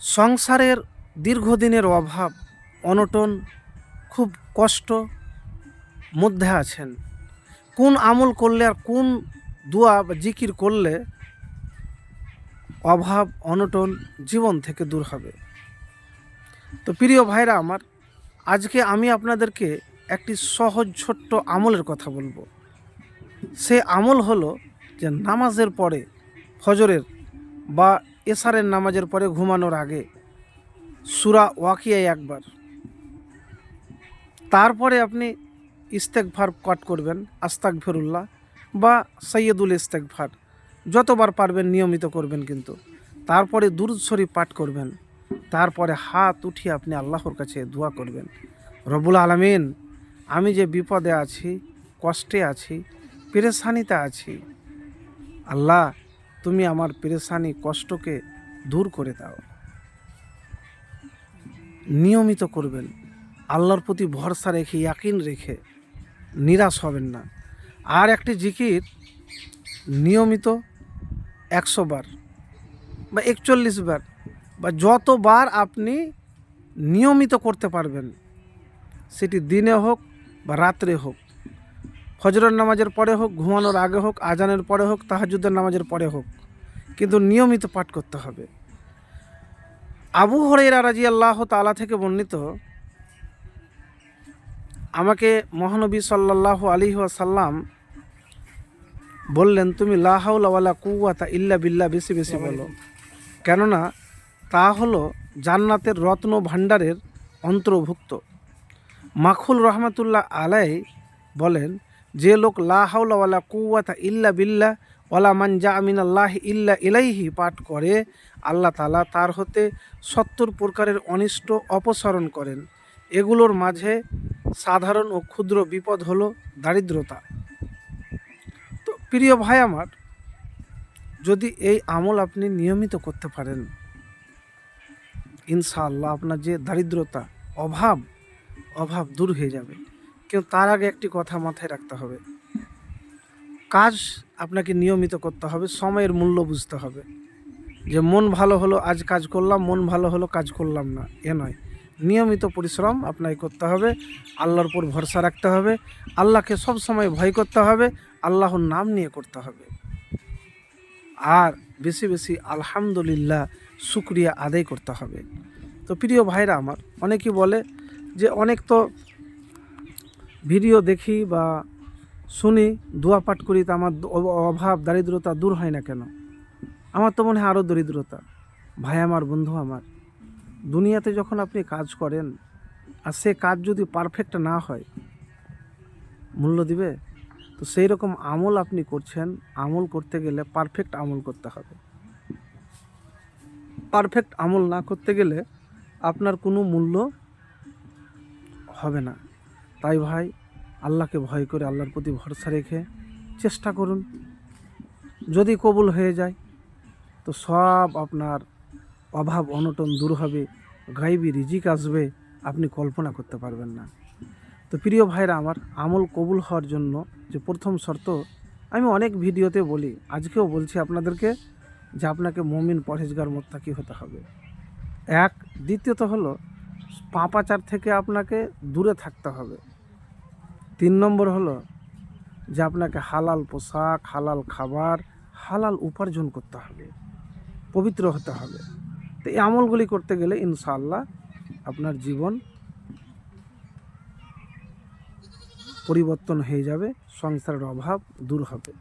সংসারের দীর্ঘদিনের অভাব অনটন, খুব কষ্ট মধ্যে আছেন। কোন আমল করলে আর কোন দোয়া বা জিকির করলে অভাব অনটন জীবন থেকে দূর হবে। তো প্রিয় ভাইরা আমার, আজকে আমি আপনাদেরকে একটি সহজ ছোট্ট আমলের কথা বলবো। সে আমল হলো যে নামাজের পরে, ফজরের বা এশারের নামাজের পরে ঘুমানোর আগে সূরা ওয়াকিয়ায় একবার, তারপরে আপনি ইস্তেগফার পাঠ করবেন, আস্তাগফিরুল্লাহ বা সৈয়দুল ইস্তেগফার যতবার পারবেন নিয়মিত করবেন। কিন্তু তারপরে দুরূদ শরীফ পাঠ করবেন। তারপরে হাত উঠিয়ে আপনি আল্লাহর কাছে দোয়া করবেন, রব্বুল আলামিন, আমি যে বিপদে আছি, কষ্টে আছি, পেরেশানিতে আছি, আল্লাহ তুমি আমার পেরেশানি কষ্টকে দূর করে দাও। নিয়মিত করবেন, আল্লাহর প্রতি ভরসা রেখে, ইয়াকিন রেখে, নিরাশ হবেন না। আর একটি জিকির নিয়মিত 100 বার বা 41 বার বা যতবার আপনি নিয়মিত করতে পারবেন, সেটি দিনে হোক বা রাত্রে হোক, ফজরের নামাজের পরে হোক, ঘুমানোর আগে হোক, আজানের পরে হোক, তাহাজ্জুদের নামাজের পরে হোক, কিন্তু নিয়মিত পাঠ করতে হবে। আবু হুরায়রা রাদিয়াল্লাহু তাআলা থেকে বর্ণিত, আমাকে মহানবী সাল্লাল্লাহু আলাইহি ওয়াসাল্লাম বললেন, তুমি লা হাওলা ওয়ালা কুওয়াতা ইল্লা বিল্লাহ বেশি বেশি বলো, কেননা তা হলো জান্নাতের রত্ন ভাণ্ডারের অন্তর্ভুক্ত। মাখুল রহমাতুল্লাহ আলাই বলেন, যে লোক লা হাওলা ওয়ালা কুওয়াতা ইল্লা বিল্লাহ ওয়ালা মান জা মিনাল্লাহি ইল্লা ইলাইহি পাঠ করে, আল্লাহ তাআলা তার হতে 70 প্রকারের অনিষ্ট অপসারণ করেন। এগুলোর মাঝে সাধারণ ও ক্ষুদ্র বিপদ হলো দারিদ্রতা। তো প্রিয় ভাই আমার, যদি এই আমল আপনি নিয়মিত করতে পারেন, ইনশাআল্লাহ আপনার যে দারিদ্রতা, অভাব দূর হয়ে যাবে। কিন্তু তার আগে একটি কথা মাথায় রাখতে হবে, কাজ আপনাকে নিয়মিত করতে হবে, সময়ের মূল্য বুঝতে হবে। যে মন ভালো হলো আজ কাজ করলাম, মন ভালো হলো কাজ করলাম না, এ নয়। নিয়মিত পরিশ্রম আপনাকে করতে হবে, আল্লাহর উপর ভরসা রাখতে হবে, আল্লাহকে সব সময় ভয় করতে হবে, আল্লাহর নাম নিয়ে করতে হবে, আর বেশি বেশি আলহামদুলিল্লাহ শুকরিয়া আদায় করতে হবে। তো প্রিয় ভাইরা আমার, অনেকেই বলে যে অনেক তো ভিডিও দেখি বা শুনি, দোয়া পাঠ করি, তো আমার অভাব দারিদ্রতা দূর হয় না কেন? আমার তো মনে হয় আরও দরিদ্রতা। ভাই আমার, বন্ধু আমার, দুনিয়াতে যখন আপনি কাজ করেন আর সে কাজ যদি পারফেক্ট না হয়, মূল্য দিবে? তো সেই রকম আমল আপনি করছেন, আমল করতে গেলে পারফেক্ট আমল করতে হবে। পারফেক্ট আমল না করতে গেলে আপনার কোনো মূল্য হবে না। তাই ভাই, আল্লাহকে ভয় করে, আল্লাহর প্রতি ভরসা রেখে চেষ্টা করুন। যদি কবুল হয়ে যায় তো সব আপনার অভাব অনটন দূর হবে, গায়েবী রিজিক আসবে, আপনি কল্পনা করতে পারবেন না। তো প্রিয় ভাইরা আমার, আমল কবুল হওয়ার জন্য যে প্রথম শর্ত, আমি অনেক ভিডিওতে বলি, আজকেও বলছি আপনাদেরকে, যে আপনাকে মুমিন পরহেজগার মুত্তাকি হতে হবে। এক, দ্বিতীয়ত হলো পাপাচার থেকে আপনাকে দূরে থাকতে হবে। 3 নম্বর হলো যে আপনাকে হালাল পোশাক, হালাল খাবার, হালাল উপার্জন করতে হবে, পবিত্র হতে হবে। তো এই আমলগুলি করতে গেলে ইনশাআল্লাহ আপনার জীবন পরিবর্তন হয়ে যাবে, সংসারের অভাব দূর হবে।